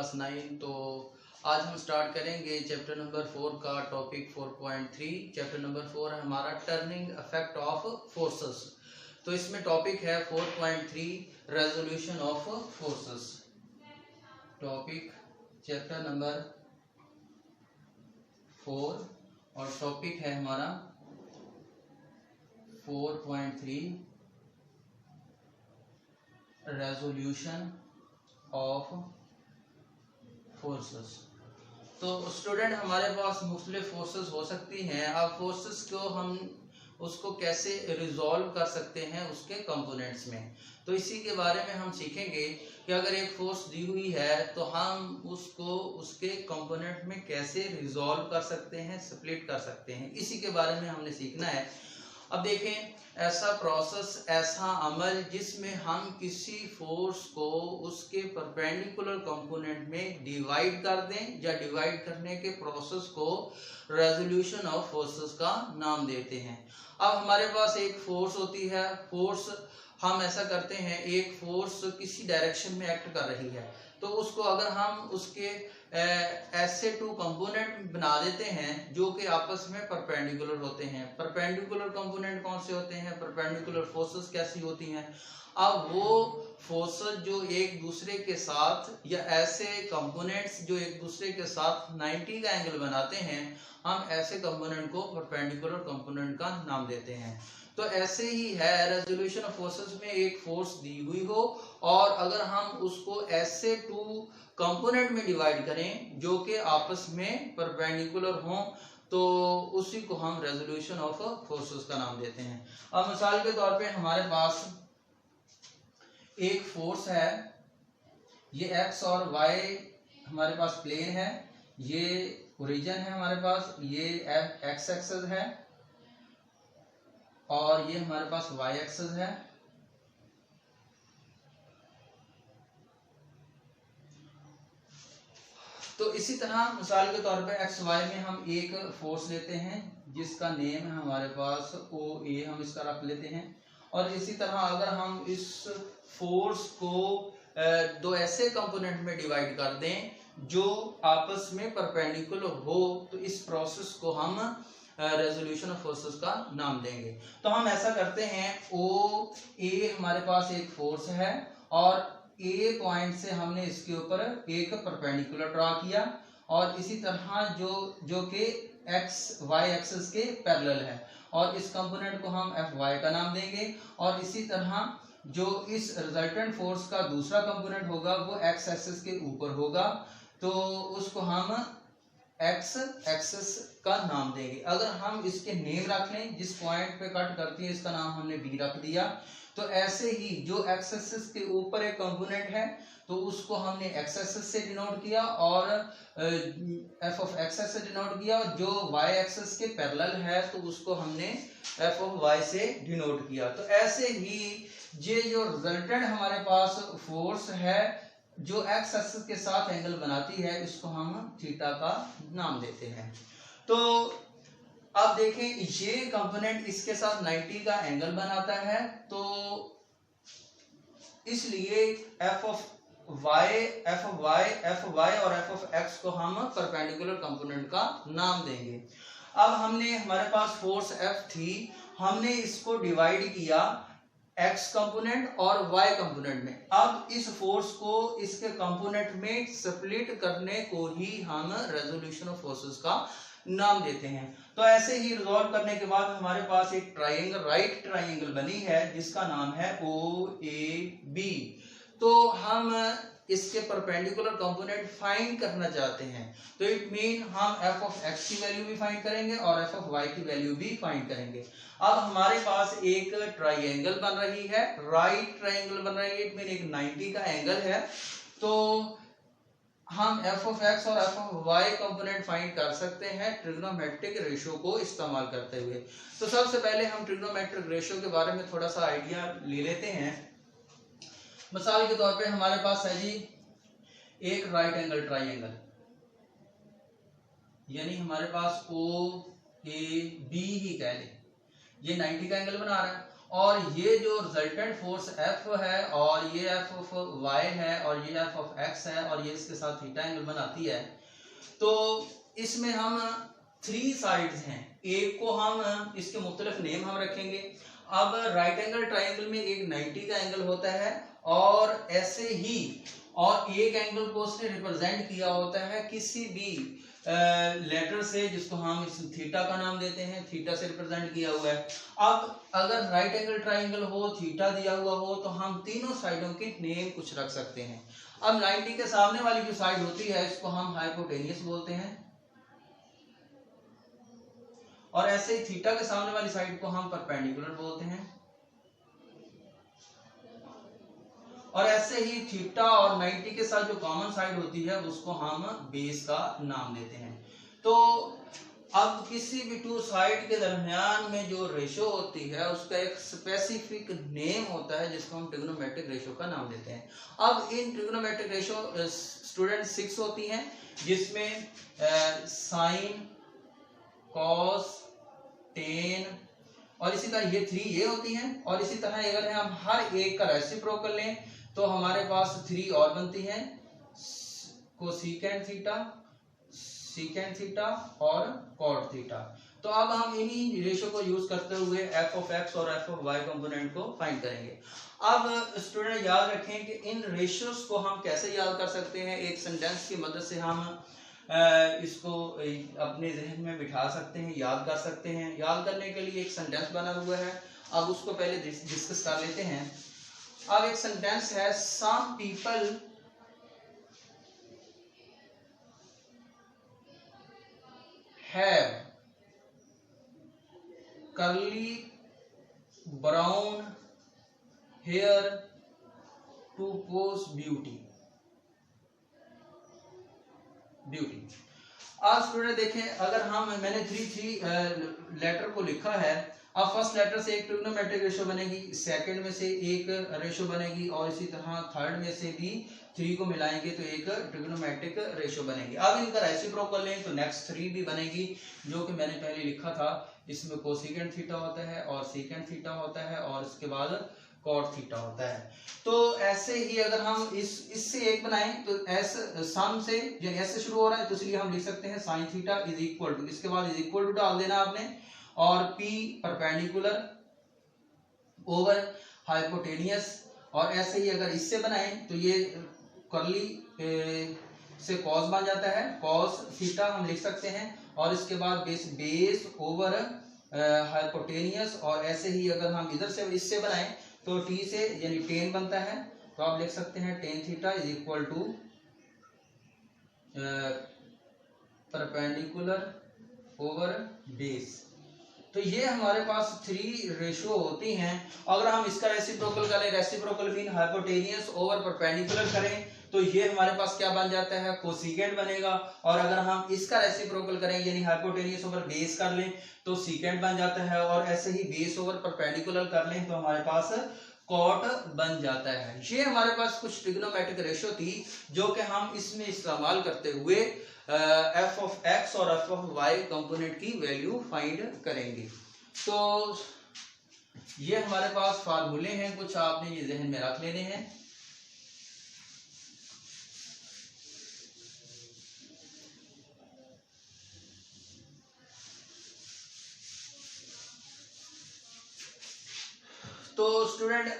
Class 9। तो आज हम स्टार्ट करेंगे चैप्टर नंबर 4 का टॉपिक 4.3। चैप्टर नंबर 4 है हमारा टर्निंग इफेक्ट ऑफ फोर्सेस। तो इसमें टॉपिक है 4.3 resolution of forces. Topic chapter number 4 और टॉपिक है हमारा 4.3 रेजोल्यूशन ऑफ फोर्सेस। तो स्टूडेंट हमारे पास मुख्तलिफ फोर्सेस हो सकती हैं। अब फोर्सेस को हम उसको कैसे रिजॉल्व कर सकते हैं उसके कंपोनेंट्स में, तो इसी के बारे में हम सीखेंगे कि अगर एक फोर्स दी हुई है तो हम उसको उसके कंपोनेंट में कैसे रिजॉल्व कर सकते हैं, स्प्लिट कर सकते हैं। इसी के बारे में हमने सीखना है। अब देखें, ऐसा प्रोसेस, ऐसा अमल जिसमें हम किसी फोर्स को उसके परपेंडिकुलर कंपोनेंट में डिवाइड कर दें या डिवाइड करने के प्रोसेस को रेजोल्यूशन ऑफ फोर्सेस का नाम देते हैं। अब हमारे पास एक फोर्स होती है। फोर्स हम ऐसा करते हैं, एक फोर्स किसी डायरेक्शन में एक्ट कर रही है तो उसको अगर हम उसके ऐसे टू कंपोनेंट बना देते हैं जो कि आपस में परपेंडिकुलर होते हैं। परपेंडिकुलर कंपोनेंट कौन से होते हैं, परपेंडिकुलर फोर्सेस कैसी होती हैं। अब वो फोर्सेस जो एक दूसरे के साथ या ऐसे कंपोनेंट्स जो एक दूसरे के साथ 90 का एंगल बनाते हैं, हम ऐसे कंपोनेंट को परपेंडिकुलर कंपोनेंट का नाम देते हैं। तो ऐसे ही है रेजोल्यूशन ऑफ फोर्सेस में, एक फोर्स दी हुई हो और अगर हम उसको ऐसे टू कंपोनेंट में डिवाइड करें जो कि आपस में परपेंडिकुलर हों, तो उसी को हम रेजोल्यूशन ऑफ फोर्सेस का नाम देते हैं। अब मिसाल के तौर पे हमारे पास एक फोर्स है, ये एक्स और वाई हमारे पास प्लेन है, ये ओरिजिन है हमारे पास, ये एक्स एक्सिस है और ये हमारे पास वाई एक्सिस है। तो इसी तरह मिसाल के तौर पे एक्स वाई में हम एक फोर्स लेते हैं जिसका नेम है हमारे पास ओ ए, हम इसका रख लेते हैं। और इसी तरह अगर हम इस फोर्स को दो ऐसे कंपोनेंट में डिवाइड कर दें जो आपस में परपेंडिकुलर हो, तो इस प्रोसेस को हम रेजोल्यूशन ऑफ फोर्सेस का नाम देंगे। तो हम ऐसा करते हैं, ओ ए हमारे पास एक फोर्स है और ए पॉइंट से हमने इसके ऊपर एक परपेंडिकुलर ड्रा किया और इसी तरह जो कि एक्स वाई एक्सिस के पैरेलल है और इस कंपोनेंट को हम एफ वाई का नाम देंगे। और इसी तरह जो इस रिजल्टेंट फोर्स का दूसरा कंपोनेंट होगा वो एक्स एक्सिस के ऊपर होगा, तो उसको हम एक्स एक्सिस का नाम देंगे। अगर हम इसके नेम रख लें, जिस पॉइंट पे कट करती है इसका नाम हमने बी रख दिया, तो ऐसे ही जो एक्स एक्सिस के ऊपर एक कंपोनेंट है तो उसको हमने एक्स एक्सिस से डिनोट किया और एफ ऑफ एक्स से डिनोट किया, और जो वाई एक्सिस के पैरेलल है तो उसको हमने एफ ऑफ वाई से डिनोट किया। तो ऐसे ही ये जो रिजल्टेंट हमारे पास फोर्स है जो एक्स एक्सिस के साथ एंगल बनाती है, इसको हम थीटा का नाम देते हैं। तो अब देखें, ये कंपोनेंट इसके साथ 90 का एंगल बनाता है, तो इसलिए एफ ऑफ वाई और एफ ऑफ एक्स को हम परपेंडिकुलर कंपोनेंट का नाम देंगे। अब हमने हमारे पास फोर्स एफ थी, हमने इसको डिवाइड किया एक्स कंपोनेंट और वाई कंपोनेंट में। अब इस फोर्स को इसके कंपोनेंट में स्प्लिट करने को ही हम रेजोल्यूशन ऑफ फोर्सेस का नाम देते हैं। तो ऐसे ही रिजॉल्व करने के बाद हमारे पास एक ट्राइंगल, राइट ट्राइंगल बनी है जिसका नाम है ओ ए बी। तो हम इसके परपेंडिकुलर कंपोनेंट फाइंड करना चाहते हैं, तो इट मीन हम एफ ऑफ एक्स की वैल्यू भी फाइंड करेंगे और एफ ऑफ वाई की वैल्यू भी फाइंड करेंगे। अब हमारे पास एक ट्राइंगल बन रही है, राइट ट्राइंगल बन रही है, इट मीन एक 90 का एंगल है। तो हम एफ ऑफ एक्स और F of Y component find कर सकते हैं ट्रिग्नोमेट्रिक रेशियो को इस्तेमाल करते हुए। तो सबसे पहले हम ट्रिग्नोमेट्रिक रेशियो के बारे में थोड़ा सा आइडिया ले लेते हैं। मिसाल के तौर पे हमारे पास है जी एक राइट एंगल ट्राइंगल, यानी हमारे पास ओ ए बी ही कह लें, ये 90 का एंगल बना रहा है और ये जो रिजल्टेंट फोर्स F है और ये F ऑफ y है और ये F ऑफ x है और ये इसके साथ थीटा एंगल बनाती है। तो इसमें हम 3 साइड्स हैं, एक को हम इसके मुख्तलिफ नेम हम रखेंगे। अब राइट एंगल ट्राइंगल में एक 90 का एंगल होता है और ऐसे ही और एक एंगल को उसने रिप्रेजेंट किया होता है किसी भी लेटर से, जिसको हम इस थीटा का नाम देते हैं, थीटा से रिप्रेजेंट किया हुआ है। अब अगर राइट एंगल ट्राइंगल हो, थीटा दिया हुआ हो, तो हम तीनों साइडों के नेम कुछ रख सकते हैं। अब 90 के सामने वाली जो साइड होती है इसको हम हाइपोटेनियस बोलते हैं और ऐसे ही थीटा के सामने वाली साइड को हम परपेंडिकुलर बोलते हैं और ऐसे ही थीटा और 90 के साथ जो कॉमन साइड होती है उसको हम बेस का नाम देते हैं। तो अब किसी भी 2 साइड के दरमियान में जो रेशो होती है उसका एक स्पेसिफिक नेम होता है जिसको हम ट्रिग्नोमेट्रिक रेशो का नाम देते हैं। अब इन ट्रिग्नोमेट्रिक रेशो स्टूडेंट 6 होती हैं, जिसमें साइन, कॉस, टेन और इसी तरह ये 3 ये होती हैं। और इसी तरह अगर हम हर एक का रेसिप्रोकल लें तो हमारे पास 3 और बनती हैं, कोसेकेंट थीटा, सीकेंट थीटा और कॉट थीटा। तो अब हम इन्हीं रेशो को यूज करते हुए f ऑफ x और f ऑफ y कंपोनेंट को फाइंड करेंगे। अब स्टूडेंट याद रखें कि इन रेशियोज को हम कैसे याद कर सकते हैं। एक सेंटेंस की मदद से हम इसको अपने जहन में बिठा सकते हैं, याद कर सकते हैं। याद करने के लिए एक सेंटेंस बना हुआ है, अब उसको पहले डिस्कस कर लेते हैं। अब एक सेंटेंस है, some people have curly brown hair to post beauty. आज स्टूडेंट देखें, अगर मैंने 3 लेटर को लिखा है। अब फर्स्ट लेटर से एक ट्रिग्नोमेट्रिक रेशो बनेगी, सेकंड में से एक रेशो बनेगी और इसी तरह थर्ड में से भी 3 को मिलाएंगे तो एक ट्रिग्नोमेट्रिक रेशो बनेगी। अब इनका रेसिप्रोकल लें तो नेक्स्ट 3 भी बनेगी, जो कि मैंने पहले लिखा था। इसमें कोसेकेंट थीटा होता है और सेकेंट थीटा होता है और इसके बाद कॉट थीटा होता है। तो ऐसे ही अगर हम इससे एक बनाएं तो एस सम से यानी एस से शुरू हो रहा है तो इसलिए हम लिख सकते हैं sine theta is equal to, इसके बाद इज इक्वल टू डाल देना आपने और p परपेंडिकुलर ओवर हाइपोटेनियस। और ऐसे ही अगर इससे बनाएं तो ये कर्ली से कॉस बन जाता है, कॉस थीटा हम लिख सकते हैं और इसके बाद बेस ओवर हाइपोटेनियस। और ऐसे ही अगर हम इधर से इससे बनाएं तो t से यानी टेन बनता है, तो आप लिख सकते हैं tan theta is equal to perpendicular over base. तो ये हमारे पास 3 रेशियो होती हैं। अगर हम इसका रेसिप्रोकल करें, reciprocal mean hypotenuse over perpendicular करें, तो ये हमारे पास क्या बन जाता है, कोसेकेंट बनेगा। और अगर हम इसका रेसिप्रोकल करें यानी हाइपोटेनियस ओवर बेस कर लें तो सीकेंट बन जाता है। और ऐसे ही बेस ओवर परपेंडिकुलर कर लें तो हमारे पास कॉट बन जाता है। ये हमारे पास कुछ ट्रिग्नोमेट्रिक रेशियो थी जो कि हम इसमें इस्तेमाल करते हुए f ऑफ x और f ऑफ y कंपोनेंट की वैल्यू फाइंड करेंगे। तो ये हमारे पास फार्मूले हैं, कुछ आपने ये जहन में रख लेने हैं। तो स्टूडेंट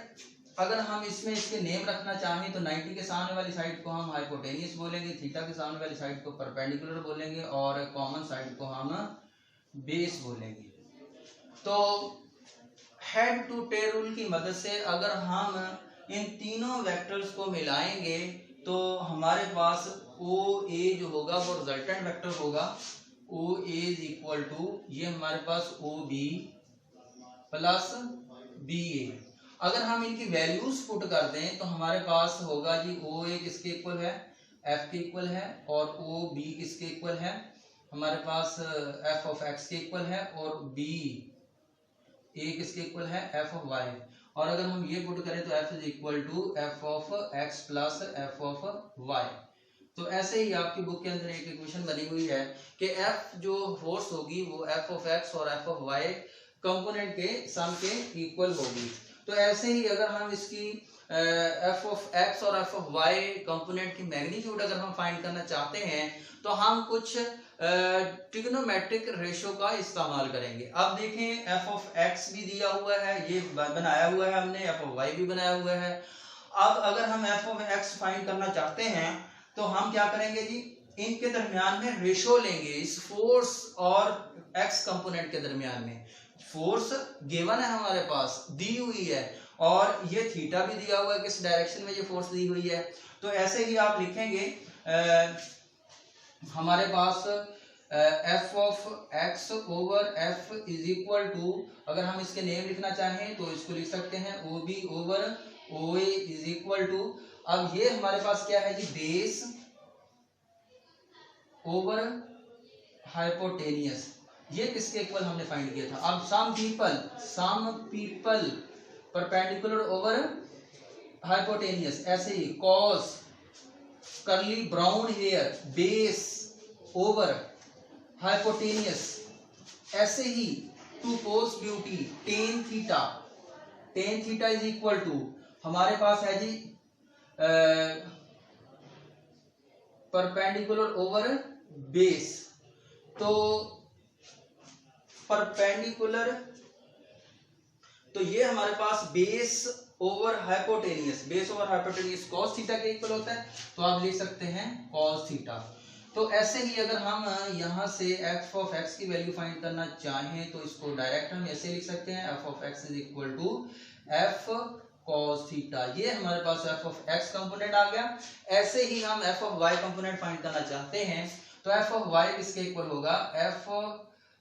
अगर हम इसमें इसके नेम रखना चाहें तो 90 के सामने वाली साइड को हम हाइपोटेनियस बोलेंगे, थीटा के सामने वाली साइड को परपेंडिकुलर बोलेंगे और कॉमन साइड को हम बेस बोलेंगे। तो हेड टू टेल रूल की मदद से अगर हम इन तीनों वेक्टर्स को मिलाएंगे तो हमारे पास ओ ए जो होगा वो रिजल्टेंट वेक्टर होगा। ओ ए इज इक्वल टू ये हमारे पास ओ बी प्लस बी ए। अगर हम इनकी वैल्यूज पुट कर दें तो हमारे पास होगा जी ओ ए किसके इक्वल है, एफ के इक्वल है, और ओ बी किसके इक्वल है, हमारे पास एफ ऑफ एक्स के इक्वल है, और बी ए किसके इक्वल है, एफ ऑफ वाई। और अगर हम ये पुट करें तो F is equal to F of X plus F of Y. तो ऐसे ही आपकी बुक के अंदर एक इक्वेशन बनी हुई है कि एफ जो फोर्स होगी वो एफ ऑफ एक्स और एफ ऑफ वाई कंपोनेंट के सम के इक्वल होगी। तो ऐसे ही अगर हम इसकी एफ ऑफ एक्स और एफ ऑफ वाई कंपोनेंट की मैग्नीट्यूड अगर हम फाइंड करना चाहते हैं तो हम कुछ ट्रिग्नोमेट्रिक रेशो का इस्तेमाल करेंगे। अब देखें एफ ऑफ एक्स भी दिया हुआ है, ये बनाया हुआ है हमने, एफ ऑफ वाई भी बनाया हुआ है। अब अगर हम एफ ऑफ एक्स फाइंड करना चाहते हैं तो हम क्या करेंगे जी, इनके दरमियान में रेशो लेंगे, इस फोर्स और एक्स कंपोनेंट के दरमियान में। फोर्स गिवन है हमारे पास, दी हुई है, और ये थीटा भी दिया हुआ है किस डायरेक्शन में ये फोर्स दी हुई है। तो ऐसे ही आप लिखेंगे हमारे पास F of X over F is equal to, अगर हम इसके नेम लिखना चाहें तो इसको लिख सकते हैं O B over O A is equal to, अब ये हमारे पास क्या है जी, बेस ओवर हाइपोटेनियस, ये किसके इक्वल हमने फाइंड किया था। अब some people perpendicular over hypotenuse, ऐसे ही cos curly brown hair base over hypotenuse, ऐसे ही to post beauty ten theta is equal to, हमारे पास है जी परपेंडिकुलर ओवर बेस, तो परपेंडिकुलर, तो ये हमारे पास base over hypotenuse cos theta के इक्वल होता है, तो आप लिख सकते हैं कॉस थीटा। तो ऐसे ही अगर हम यहां से एफ ऑफ एक्स की वैल्यू फाइंड करना चाहें तो इसको डायरेक्ट हम ऐसे लिख सकते हैं, F of X is equal to F cos theta, ये हमारे पास एफ ऑफ एक्स कंपोनेंट आ गया। ऐसे ही हम F of Y component find करना चाहते हैं तो एफ ऑफ वाई किसके इक्वल होगा, F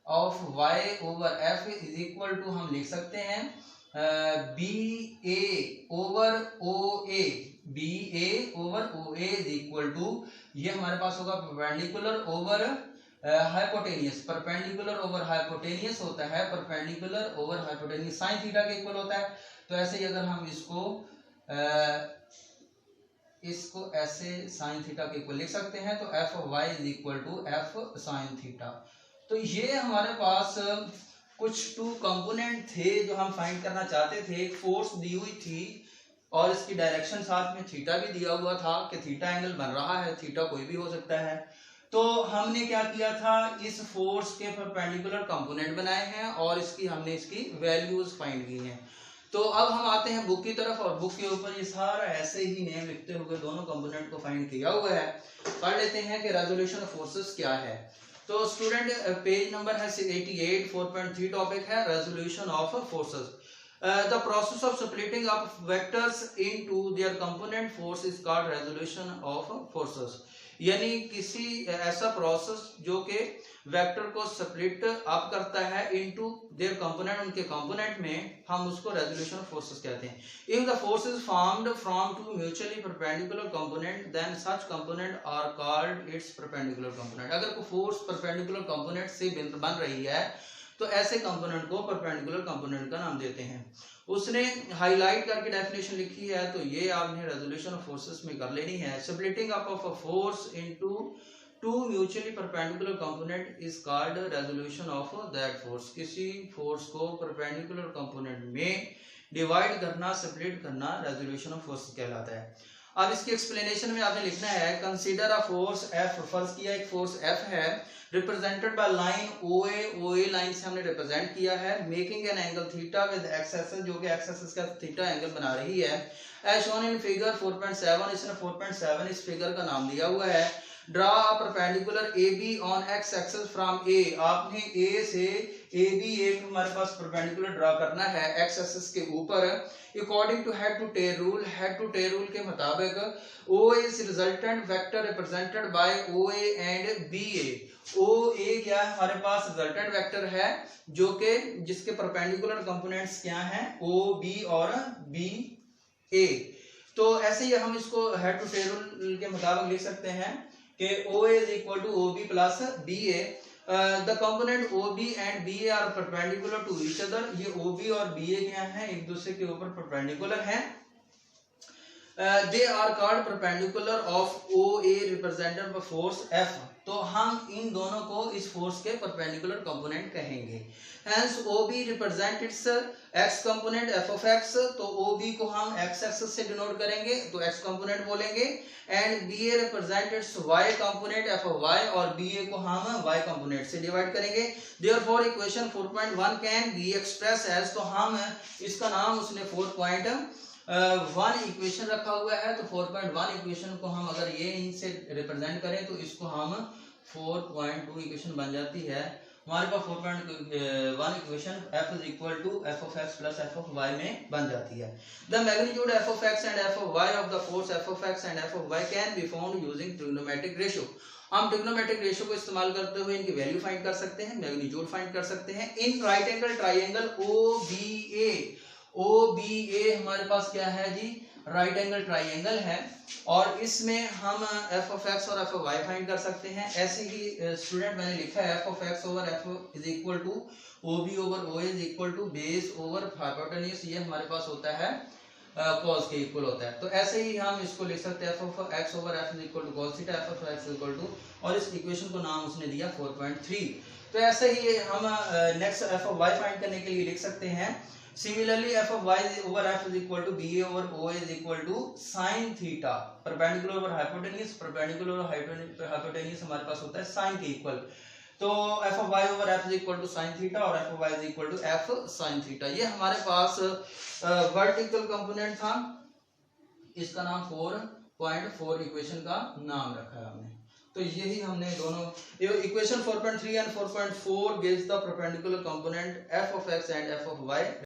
of Y over F is equal to हम लिख सकते हैं B A over O A, B A over O A is equal to, ये हमारे पास होगा perpendicular over hypotenuse, perpendicular over hypotenuse होता है, perpendicular over hypotenuse sine theta के इक्वल होता है। तो ऐसे ही अगर हम इसको ऐसे साइन थीटा के इक्वल लिख सकते हैं, तो F of Y is equal to F sine theta. तो ये हमारे पास कुछ टू कंपोनेंट थे जो हम फाइंड करना चाहते थे। एक फोर्स दी हुई थी और इसकी डायरेक्शन साथ में थीटा भी दिया हुआ था कि थीटा एंगल बन रहा है, थीटा कोई भी हो सकता है। तो हमने क्या किया था, इस फोर्स के परपेंडिकुलर कंपोनेंट बनाए हैं और हमने इसकी वैल्यूज फाइंड की हैं। तो अब हम आते हैं बुक की तरफ, और बुक के ऊपर ये सारा ऐसे ही नेम लिखते हुए दोनों कंपोनेंट को फाइंड किया हुआ है। पढ़ लेते हैं कि रेजोल्यूशन ऑफ फोर्सेस क्या है। तो स्टूडेंट पेज नंबर है 88, 4.3 टॉपिक है resolution of forces. The process of splitting up vectors into their component force is called resolution of forces। यानी किसी ऐसा प्रोसेस जो कि वेक्टर को स्प्लिट अप करता है इनटू देयर कंपोनेंट, उनके कंपोनेंट में, हम उसको रेजोल्यूशन ऑफ फोर्सेस कहते हैं। If the force is formed from two mutually perpendicular component then such component are called its perpendicular component. अगर कोई फोर्स परपेंडिकुलर कंपोनेंट से बन रही है तो ऐसे कंपोनेंट को परपेंडिकुलर कंपोनेंट का नाम देते हैं। उसने हाईलाइट करके डेफिनेशन लिखी है, तो ये आपने रेजोल्यूशन ऑफ फोर्सेस में कर लेनी है। Splitting up of a force into two mutually perpendicular component is called resolution of that force. किसी फोर्स को परपेंडिकुलर कंपोनेंट में डिवाइड करना, स्प्लिट करना, रेजोल्यूशन ऑफ फोर्स कहलाता है। अब इसकी एक्सप्लेनेशन में आपने लिखना है, कंसीडर अ फोर्स एफ, फर्ज किया एक फोर्स एफ है, represented by line OA line से हमने रिप्रेजेंट किया है, making an angle theta with x axis, जो कि एक्स एक्सिस का थीटा एंगल बना रही है। एज शोन इन फिगर 4.7, इसने 4.7 इस फिगर का नाम दिया हुआ है। Draw a perpendicular AB on x axis from A, आपने A से AB एक हमारे पास परपेंडिकुलर ड्रा करना है एक्स एक्सिस के ऊपर। According to head to tail rule के मुताबिक OA is resultant vector represented by OA and BA। OA क्या है, हमारे पास रिजल्टेंट वेक्टर है जो कि जिसके परपेंडिकुलर कंपोनेंट्स क्या हैं, OB और BA। तो ऐसे ही हम इसको हेड टू टेल रूल के मुताबिक लिख सकते हैं कि OA is equal to OB plus BA। The component OB and BA are perpendicular to each other। ये OB और BA क्या हैं, एक दूसरे के ऊपर परपेंडिकुलर हैं। They are called perpendicular of OA represented by force F। तो हम इन दोनों को इस फोर्स के परपेंडिकुलर कंपोनेंट कहेंगे। Hence OB represent it's x component f of x, तो OB को हम x एक्सिस से डिनोट करेंगे तो x कंपोनेंट बोलेंगे, and BA represent its y component f of y, और BA को हम y कंपोनेंट से डिवाइड करेंगे। Therefore equation 4.1 can be express as, तो हम इसका नाम उसने 4.1 इक्वेशन रखा हुआ है, तो 4.1 इक्वेशन को हम अगर ये इनसे रिप्रेजेंट करें तो इसको हम 4.2 इक्वेशन बन जाती है हमारे पास। 4.1 equation f is equal to f of x plus f of y में बन जाती है। The magnitude f of x and f of y of the force f of x and f of y can be found using trigonometric ratio. हम trigonometric ratio को इस्तेमाल करते हुए इनकी वैल्यू फाइंड कर सकते हैं, मैग्नीट्यूड फाइंड कर सकते हैं। In right angle triangle OBA हमारे पास क्या है जी, राइट एंगल ट्राइंगल है, और इसमें हम f of x और f of y फाइंड कर सकते हैं। ऐसे ही स्टूडेंट मैंने लिखा है f of x over f is equal to OB over OA is equal to base over hypotenuse, ये हमारे पास होता है cos के इक्वल होता है। तो ऐसे ही हम इसको लिख सकते हैं f of x over f is equal to cos theta, f of x is equal to, और इस इक्वेशन को नाम उसने दिया 4.3। तो ऐसे ही हम next f of y find करने के लिए लिख सकते हैं। Similarly, f of y over f is equal to BA over OA is equal to sin theta, perpendicular over hypotenuse, perpendicular over hypotenuse हमारे पास होता है sin के इक्वल, तो f of y over f is equal to sin theta और f of y is equal to f sin theta। ये हमारे पास vertical component था, इसका नाम 4.4 इक्वेशन का नाम रखा है हमने। तो यही हमने दोनों equation 4.3 and 4.4 gives the perpendicular component f of x and f of y